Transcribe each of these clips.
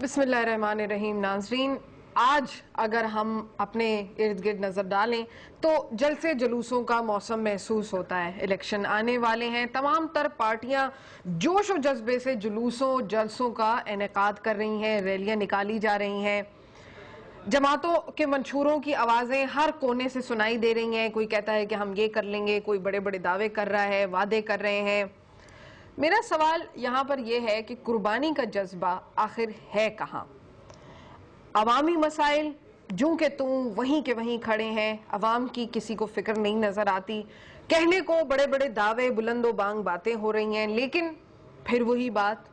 بسم اللہ الرحمن الرحیم. ناظرین، آج اگر ہم اپنے ارد گرد نظر ڈالیں تو جلسے جلوسوں کا موسم محسوس ہوتا ہے. الیکشن آنے والے ہیں، تمام تر پارٹیاں جوش و جذبے سے جلوسوں جلسوں کا انعقاد کر رہی ہیں، ریلیاں نکالی جا رہی ہیں. جماعتوں کے منشوروں کی آوازیں ہر کونے سے سنائی دے رہی ہیں. کوئی کہتا ہے کہ ہم یہ کر لیں گے، کوئی بڑے بڑے دعوے کر رہا ہے، وعدے کر رہے ہیں. میرا سوال یہاں پر یہ ہے کہ قربانی کا جذبہ آخر ہے کہاں؟ عوامی مسائل جوں کہ توں وہیں کے وہیں کھڑے ہیں، عوام کی کسی کو فکر نہیں نظر آتی. کہنے کو بڑے بڑے دعوے، بلند و بانگ باتیں ہو رہی ہیں، لیکن پھر وہی بات،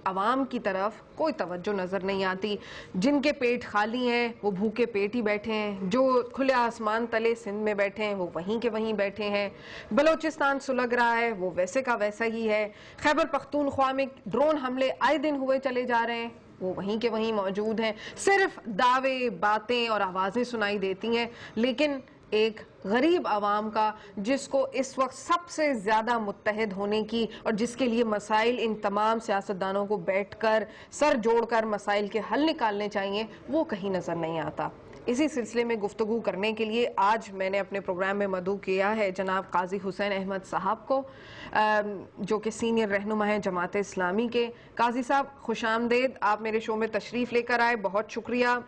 عوام کی طرف کوئی توجہ نظر نہیں آتی. جن کے پیٹ خالی ہیں وہ بھوکے پیٹ ہی بیٹھے ہیں، جو کھلے آسمان تلے سندھ میں بیٹھے ہیں وہ وہیں کے وہیں بیٹھے ہیں. بلوچستان سلگ رہا ہے، وہ ویسے کا ویسا ہی ہے. خیبر پختونخوا میں ڈرون حملے آئے دن ہوئے چلے جا رہے ہیں، وہ وہیں کے وہیں موجود ہیں. صرف دعوے، باتیں اور آوازیں سنائی دیتی ہیں، لیکن ایک غریب عوام کا، جس کو اس وقت سب سے زیادہ متحد ہونے کی اور جس کے لیے مسائل ان تمام سیاستدانوں کو بیٹھ کر سر جوڑ کر مسائل کے حل نکالنے چاہیے، وہ کہیں نظر نہیں آتا. اسی سلسلے میں گفتگو کرنے کے لیے آج میں نے اپنے پروگرام میں مدعو کیا ہے جناب قاضی حسین احمد صاحب کو، جو کہ سینئر رہنما ہیں جماعت اسلامی کے. قاضی صاحب خوش آمدید، آپ میرے شو میں تشریف لے کر آئے، بہت شکریہ.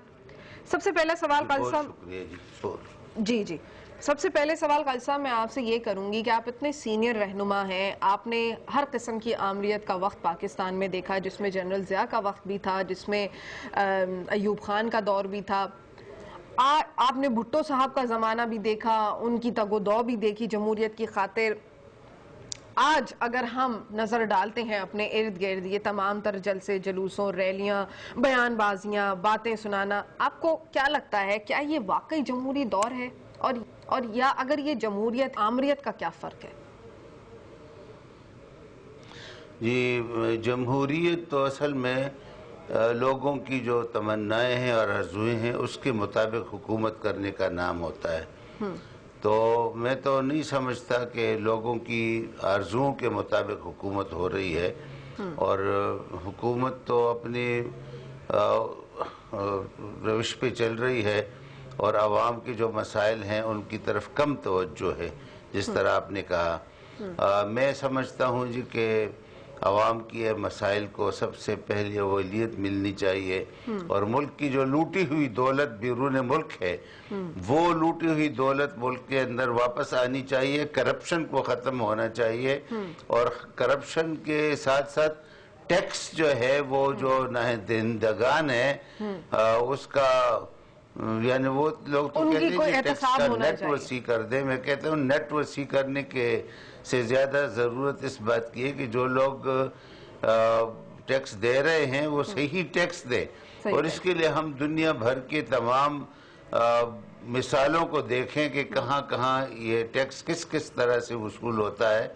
سب سے پہلا سوال قاضی صاحب، جی سب سے پہلے سوال قاضی صاحب میں آپ سے یہ کروں گی کہ آپ اتنے سینئر رہنما ہیں، آپ نے ہر قسم کی آمریت کا وقت پاکستان میں دیکھا، جس میں جنرل ضیاء کا وقت بھی تھا، جس میں ایوب خان کا دور بھی تھا. آپ نے بھٹو صاحب کا زمانہ بھی دیکھا، ان کی تگ و دو بھی دیکھی جمہوریت کی خاطر. آج اگر ہم نظر ڈالتے ہیں اپنے ارد گرد، یہ تمام تر جلسے جلوسوں، ریلیاں، بیان بازیاں، باتیں سنانا، آپ کو کیا لگتا ہے کیا یہ واقعی جمہوری دور ہے؟ اور یا اگر یہ جمہوریت آمریت کا کیا فرق ہے؟ جی، جمہوریت تو اصل میں لوگوں کی جو تمنائیں ہیں اور آرزوئیں ہیں اس کے مطابق حکومت کرنے کا نام ہوتا ہے. تو میں تو نہیں سمجھتا کہ لوگوں کی آرزوؤں کے مطابق حکومت ہو رہی ہے، اور حکومت تو اپنی روش پہ چل رہی ہے، اور عوام کے جو مسائل ہیں ان کی طرف کم توجہ ہے، جس طرح آپ نے کہا. میں سمجھتا ہوں جی کہ عوام کی مسائل کو سب سے پہلے اولویت ملنی چاہیے، اور ملک کی جو لوٹی ہوئی دولت بیرون ملک ہے، وہ لوٹی ہوئی دولت ملک کے اندر واپس آنی چاہیے. کرپشن کو ختم ہونا چاہیے، اور کرپشن کے ساتھ ساتھ ٹیکس جو ہے وہ جو دہندگان ہے اس کا، یعنی وہ لوگ تو کہتے ہیں کہ ٹیکس کا نیٹ وسیع کر دیں. میں کہتا ہوں نیٹ وسیع کرنے کے سے زیادہ ضرورت اس بات کی ہے کہ جو لوگ ٹیکس دے رہے ہیں وہ صحیح ٹیکس دیں. اور اس کے لیے ہم دنیا بھر کے تمام مثالوں کو دیکھیں کہ کہاں کہاں یہ ٹیکس کس کس طرح سے وصول ہوتا ہے،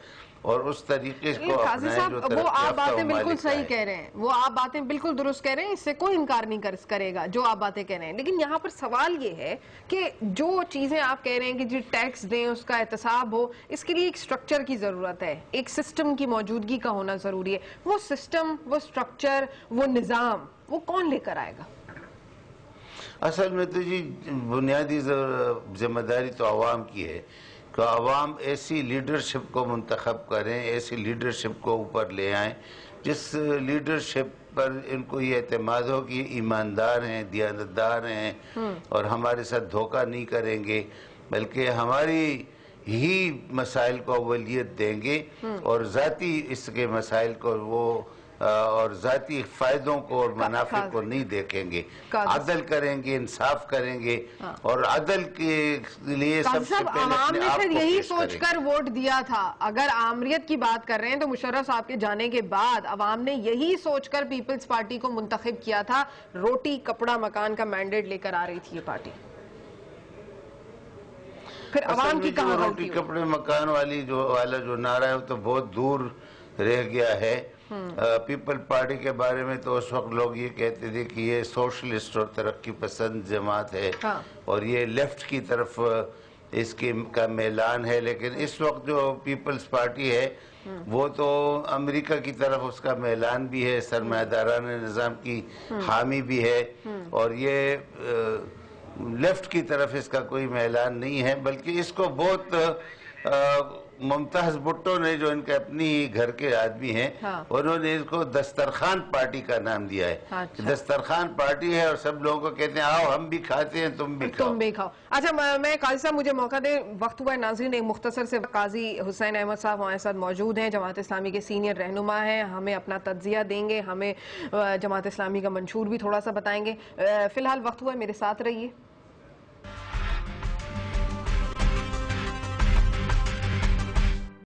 اور اس طریقے کو اپنائیں جو ترقی وہ آپ یافتہ باتیں بالکل ممالک صحیح ہے. کہہ رہے ہیں، وہ آپ باتیں بالکل درست کہہ رہے ہیں، اس سے کوئی انکار نہیں کرے گا جو آپ باتیں کہہ رہے ہیں. لیکن یہاں پر سوال یہ ہے کہ جو چیزیں آپ کہہ رہے ہیں کہ جی ٹیکس دیں، اس کا احتساب ہو، اس کے لیے ایک سٹرکچر کی ضرورت ہے، ایک سسٹم کی موجودگی کا ہونا ضروری ہے. وہ سسٹم، وہ سٹرکچر، وہ نظام، وہ کون لے کر آئے گا؟ اصل میں تو جی بنیادی ذمہ داری تو عوام کی ہے کہ عوام ایسی لیڈرشپ کو منتخب کریں، ایسی لیڈرشپ کو اوپر لے آئیں جس لیڈرشپ پر ان کو یہ اعتماد ہو کہ یہ ایماندار ہیں، دیانتدار ہیں، اور ہمارے ساتھ دھوکہ نہیں کریں گے، بلکہ ہماری ہی مسائل کو اولویت دیں گے، اور ذاتی اس کے مسائل کو وہ اور ذاتی فائدوں کو اور منافع کو نہیں دیکھیں گے. عدل کریں گے، انصاف کریں گے، اور عدل کے لیے سب سے پہلے عوام اپنے نے آپ پھر کو یہی پیش سوچ کریں کر گے. ووٹ دیا تھا. اگر آمریت کی بات کر رہے ہیں تو مشرف صاحب کے جانے کے بعد عوام نے یہی سوچ کر پیپلز پارٹی کو منتخب کیا تھا. روٹی کپڑا مکان کا مینڈیٹ لے کر آ رہی تھی یہ پارٹی. پھر عوام کی کہاں روٹی غلطی ہوئی؟ کپڑے مکان والا جو نعرہ ہے وہ تو بہت دور رہ گیا ہے. پیپل پارٹی کے بارے میں تو اس وقت لوگ یہ کہتے تھے کہ یہ سوشلسٹ اور ترقی پسند جماعت ہے، اور یہ لیفٹ کی طرف اس کی کا میلان ہے، لیکن اس وقت جو پیپلز پارٹی ہے وہ تو امریکہ کی طرف اس کا میلان بھی ہے، سرمایہ دارانہ نظام کی حامی بھی ہے، اور یہ لیفٹ کی طرف اس کا کوئی میلان نہیں ہے، بلکہ اس کو بہت ممتاز بھٹو نے، جو ان کے اپنی گھر کے آدمی ہیں، انہوں نے اس کو دسترخوان پارٹی کا نام دیا ہے۔ دسترخوان پارٹی ہے اور سب لوگوں کو کہتے ہیں آؤ ہم بھی کھاتے ہیں تم بھی کھاؤ۔ اچھا میں قاضی صاحب مجھے موقع دیں، وقت ہوا ہے ناظرین، ایک مختصر سے قاضی حسین احمد صاحب ہمارے ساتھ موجود ہیں، جماعت اسلامی کے سینئر رہنما ہیں، ہمیں اپنا تجزیہ دیں گے، ہمیں جماعت اسلامی کا منشور بھی تھوڑا سا بتائیں گے۔ فی الحال وقت ہوا ہے، میرے ساتھ رہیے۔